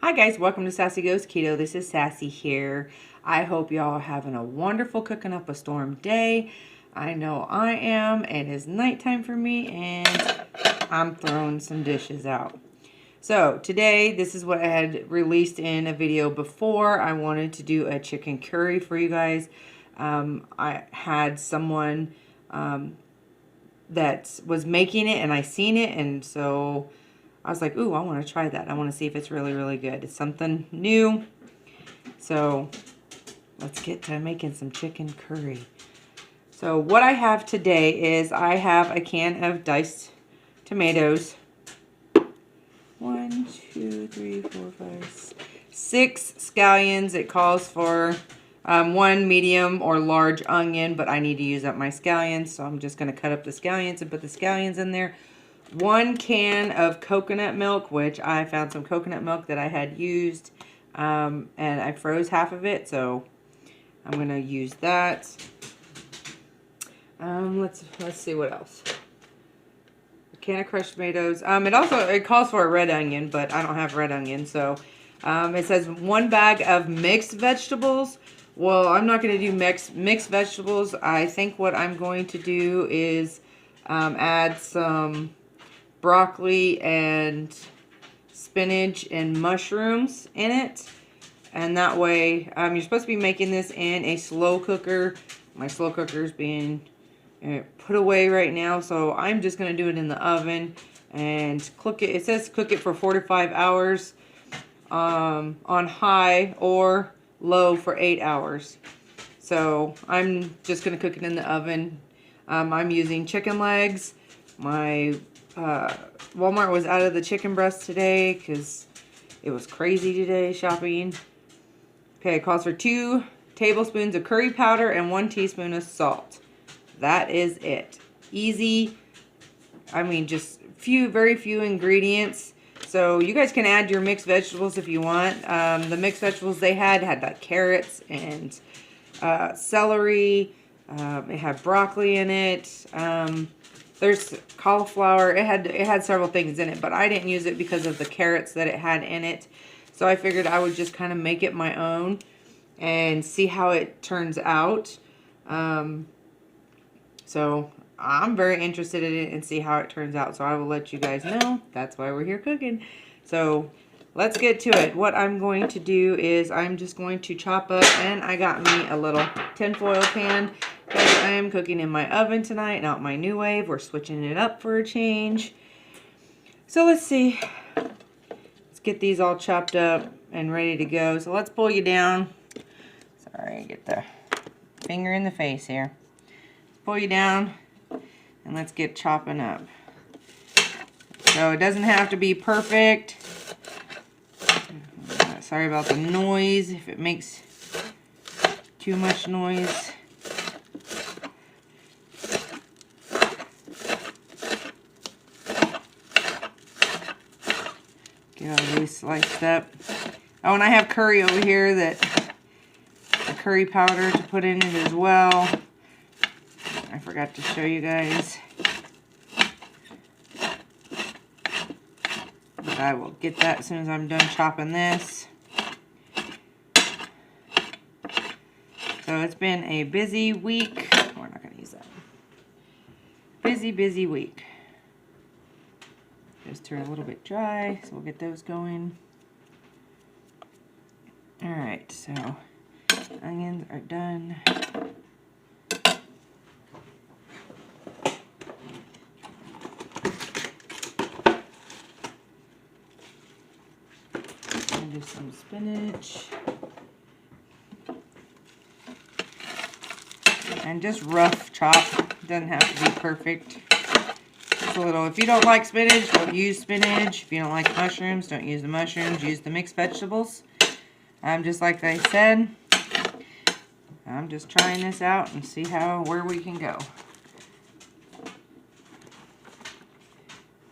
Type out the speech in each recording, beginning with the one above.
Hi guys, welcome to Sassy Goes Keto. This is Sassy here. I hope y'all are having a wonderful cooking up a storm day. I know I am. It is nighttime for me and I'm throwing some dishes out. So today, this is what I had released in a video before. I wanted to do a chicken curry for you guys. I had someone that was making it and I seen it, and so I was like, ooh, I want to try that. I want to see if it's really, really good. It's something new. So let's get to making some chicken curry. So what I have today is I have a can of diced tomatoes. 1, 2, 3, 4, 5, 6 scallions. It calls for 1 medium or large onion, but I need to use up my scallions, so I'm just going to cut up the scallions and put the scallions in there. 1 can of coconut milk, which I found some coconut milk that I had used, and I froze half of it, so I'm going to use that. Let's see what else. A can of crushed tomatoes. It calls for a red onion, but I don't have red onion, so it says 1 bag of mixed vegetables. Well, I'm not going to do mixed vegetables. I think what I'm going to do is add some broccoli and spinach and mushrooms in it, and that way you're supposed to be making this in a slow cooker. My slow cooker is being put away right now, so I'm just going to do it in the oven and cook it. It says cook it for 4 to 5 hours on high or low for 8 hours. So I'm just going to cook it in the oven. I'm using chicken legs. My Walmart was out of the chicken breast today because it was crazy today shopping. Okay, it calls for 2 tablespoons of curry powder and 1 teaspoon of salt. That is it. Easy. I mean, just very few ingredients. So you guys can add your mixed vegetables if you want. The mixed vegetables they had like carrots and celery. It had broccoli in it. There's cauliflower. It had several things in it, but I didn't use it because of the carrots that it had in it. So I figured I would just kind of make it my own and see how it turns out. So I'm very interested in it and see how it turns out. So I will let you guys know. That's why we're here cooking. So let's get to it. What I'm going to do is I'm just going to chop up, and I got me a little tinfoil pan because I am cooking in my oven tonight, not my new wave. We're switching it up for a change. So let's see. Let's get these all chopped up and ready to go. So let's pull you down. Sorry, get the finger in the face here. Pull you down and let's get chopping up. So it doesn't have to be perfect. Sorry about the noise if it makes too much noise. Get all these sliced up. Oh, and I have curry over here, the curry powder to put in it as well. I forgot to show you guys. But I will get that as soon as I'm done chopping this. So it's been a busy week. We're not going to use that. Busy week. Those turn a little bit dry, so we'll get those going. Alright, so onions are done. Do some spinach. And just rough chop. Doesn't have to be perfect. Just a little. If you don't like spinach, don't use spinach. If you don't like mushrooms, don't use the mushrooms. Use the mixed vegetables. Just like I said, I'm just trying this out and see where we can go.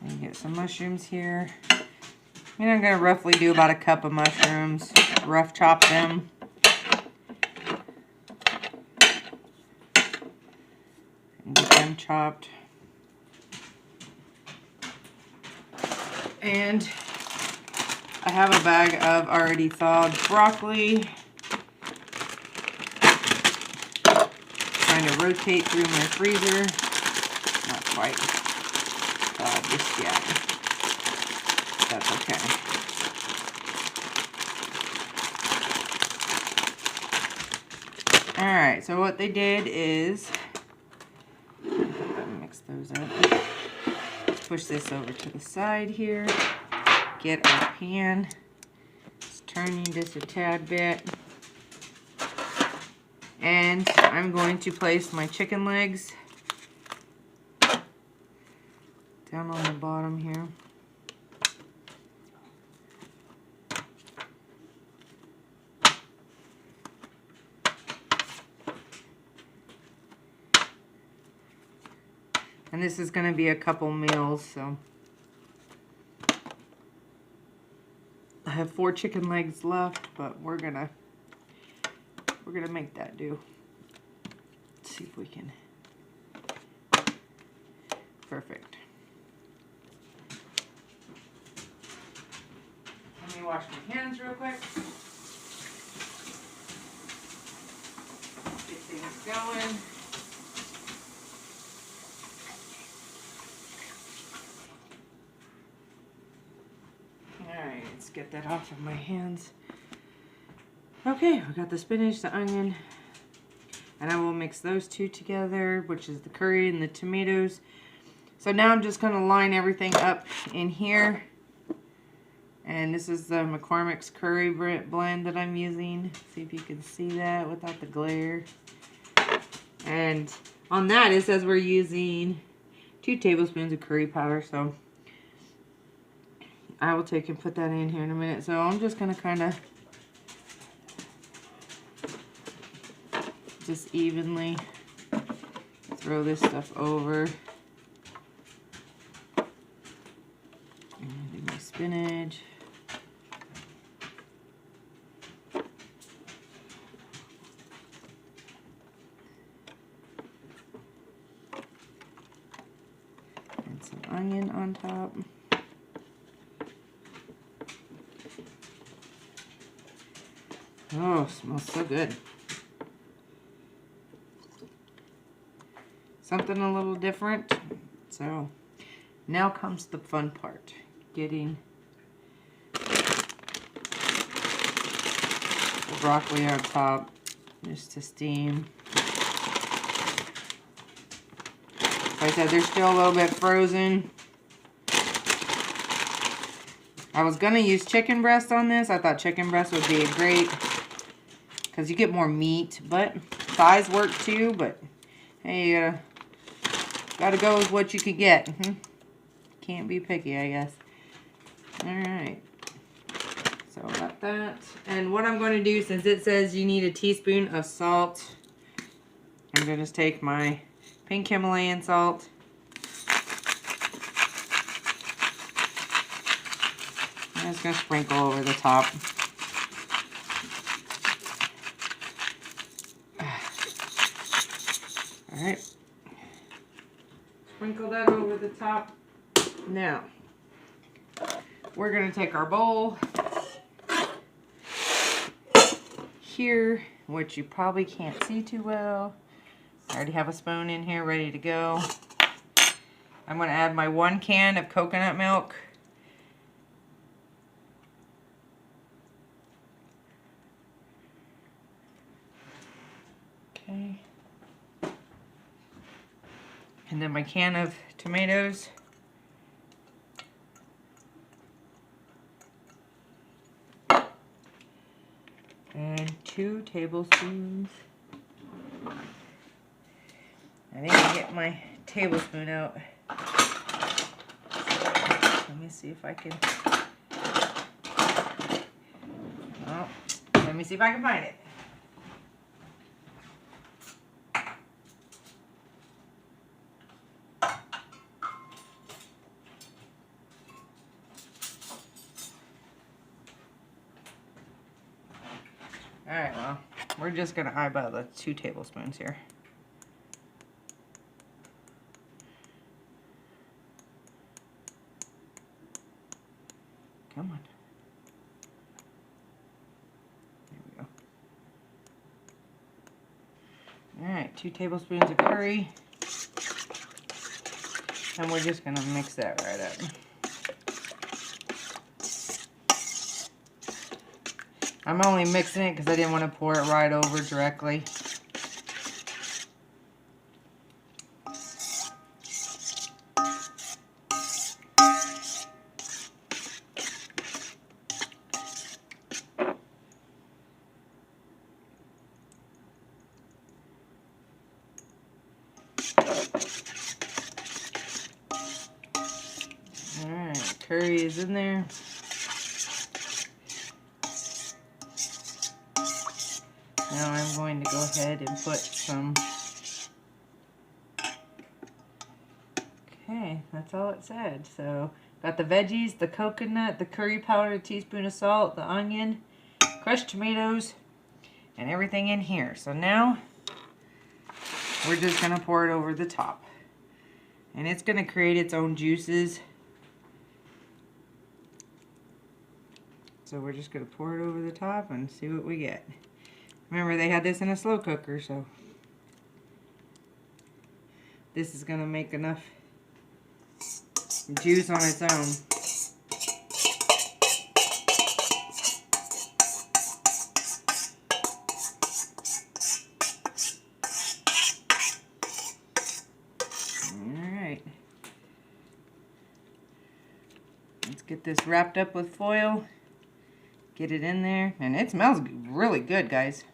And get some mushrooms here. And I'm going to roughly do about a cup of mushrooms. Rough chop them. And get them chopped. And I have a bag of already thawed broccoli. Trying to rotate through my freezer. Not quite. Just yet. That's okay. Alright, so what they did is, mix those up. Push this over to the side here. Get our pan. Just turning this a tad bit. And I'm going to place my chicken legs down on the bottom here. And this is going to be a couple meals, so I have 4 chicken legs left, but we're gonna make that do. Let's see if we can. Perfect. Let me wash my hands real quick. Get things going. Alright, let's get that off of my hands. Okay, we got the spinach, the onion, and I will mix those two together, which is the curry and the tomatoes. So now I'm just going to line everything up in here. And this is the McCormick's curry blend that I'm using. See if you can see that without the glare. And on that it says we're using 2 tablespoons of curry powder, so I will take and put that in here in a minute. So I'm just going to kind of just evenly throw this stuff over. And do my spinach. And some onion on top. Oh, smells so good. Something a little different. So now comes the fun part. Getting the broccoli on top just to steam. Like I said, they're still a little bit frozen. I was going to use chicken breast on this. I thought chicken breast would be great because you get more meat, but thighs work too, but hey, you gotta go with what you could get. Can't be picky, I guess. Alright. So got that. And what I'm going to do, since it says you need a teaspoon of salt, I'm going to just take my pink Himalayan salt. I'm just going to sprinkle over the top. Alright. Sprinkle that over the top. Now, we're going to take our bowl here, which you probably can't see too well. I already have a spoon in here ready to go. I'm going to add my 1 can of coconut milk. Okay. And then my can of tomatoes. And 2 tablespoons. I need to get my tablespoon out. Let me see if I can. Oh, let me see if I can find it. Alright, well, we're just going to eyeball the 2 tablespoons here. Come on. 2 tablespoons of curry. And we're just gonna mix that right up. I'm only mixing it because I didn't want to pour it right over directly. Alright, curry is in there. Now I'm going to go ahead and put some. Okay, that's all it said. So, got the veggies, the coconut, the curry powder, a teaspoon of salt, the onion, crushed tomatoes, and everything in here. So now, we're just going to pour it over the top. And it's going to create its own juices. So we're just going to pour it over the top and see what we get. Remember, they had this in a slow cooker, so this is going to make enough juice on its own. Alright. Let's get this wrapped up with foil. Get it in there. And it smells really good, guys.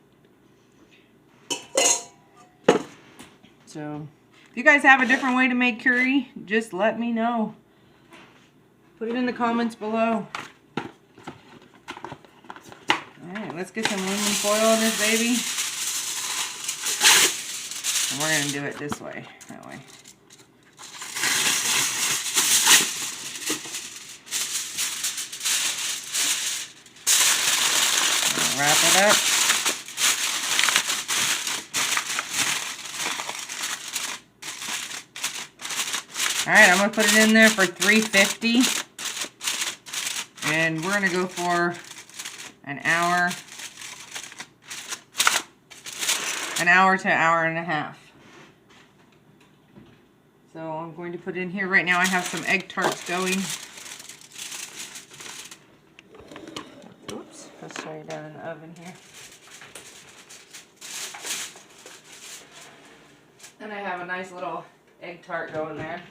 So, if you guys have a different way to make curry, just let me know. Put it in the comments below. Alright, let's get some aluminum foil on this baby. And we're going to do it this way. That way. Wrap it up. Alright, I'm going to put it in there for 350. And we're going to go for an hour. An hour to an hour and a half. So I'm going to put it in here. Right now I have some egg tarts going. Oops, let's try it down in the oven here. And I have a nice little egg tart going there.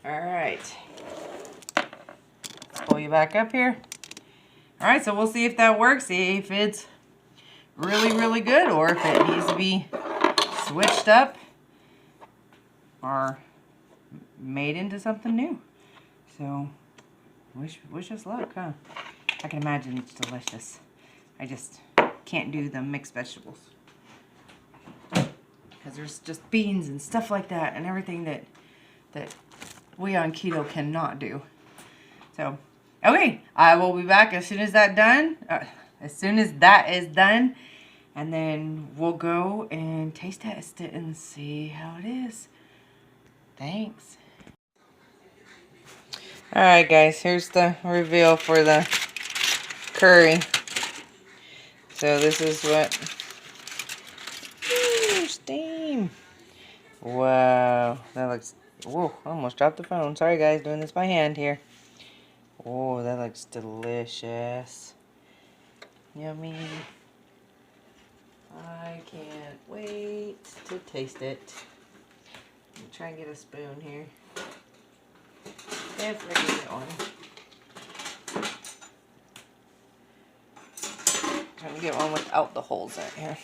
Alright. Let's pull you back up here. Alright, so we'll see if that works. See if it's really, really good or if it needs to be switched up or made into something new. So, wish us luck, huh? I can imagine it's delicious. I just can't do the mixed vegetables. Because there's just beans and stuff like that and everything that we on keto cannot do. So, okay, I will be back as soon as that is done. And then we'll go and taste test it and see how it is. Thanks. Alright guys, here's the reveal for the curry. So this is what... Ooh, steam. Wow, that looks... Whoa, almost dropped the phone. Sorry guys, doing this by hand here. Oh, that looks delicious. Yummy. I can't wait to taste it. Let me try and get a spoon here. If I can get one. Trying to get one without the holes in here.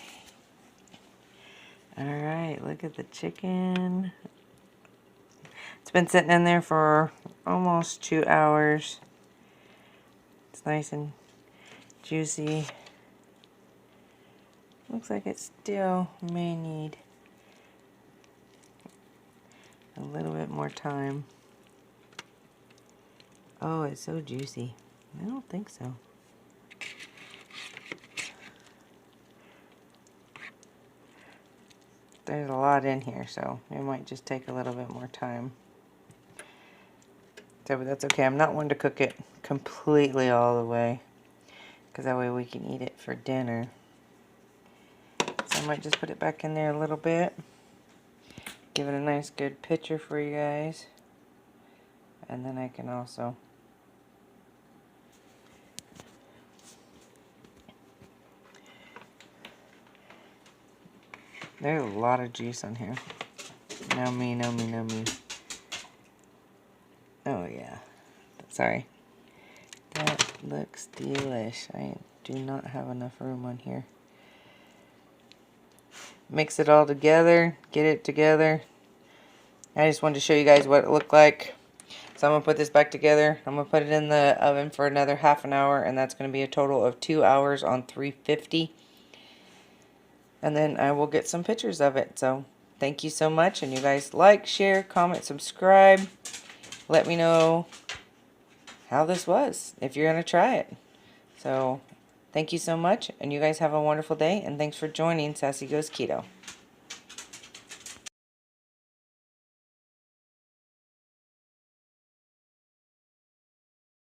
Alright, look at the chicken. It's been sitting in there for almost 2 hours. It's nice and juicy. Looks like it still may need a little bit more time. Oh, it's so juicy. I don't think so. There's a lot in here, so it might just take a little bit more time. So, but that's okay. I'm not one to cook it completely all the way, because that way we can eat it for dinner. So I might just put it back in there a little bit. Give it a nice good picture for you guys. And then I can also there's a lot of juice on here. No me, no me, no me. Oh yeah. Sorry. That looks delish. I do not have enough room on here. Mix it all together. Get it together. I just wanted to show you guys what it looked like. So I'm going to put this back together. I'm going to put it in the oven for another half an hour. And that's going to be a total of 2 hours on 350. And then I will get some pictures of it. So thank you so much. And you guys like, share, comment, subscribe. Let me know how this was, if you're going to try it. So thank you so much. And you guys have a wonderful day. And thanks for joining Sassy Goes Keto.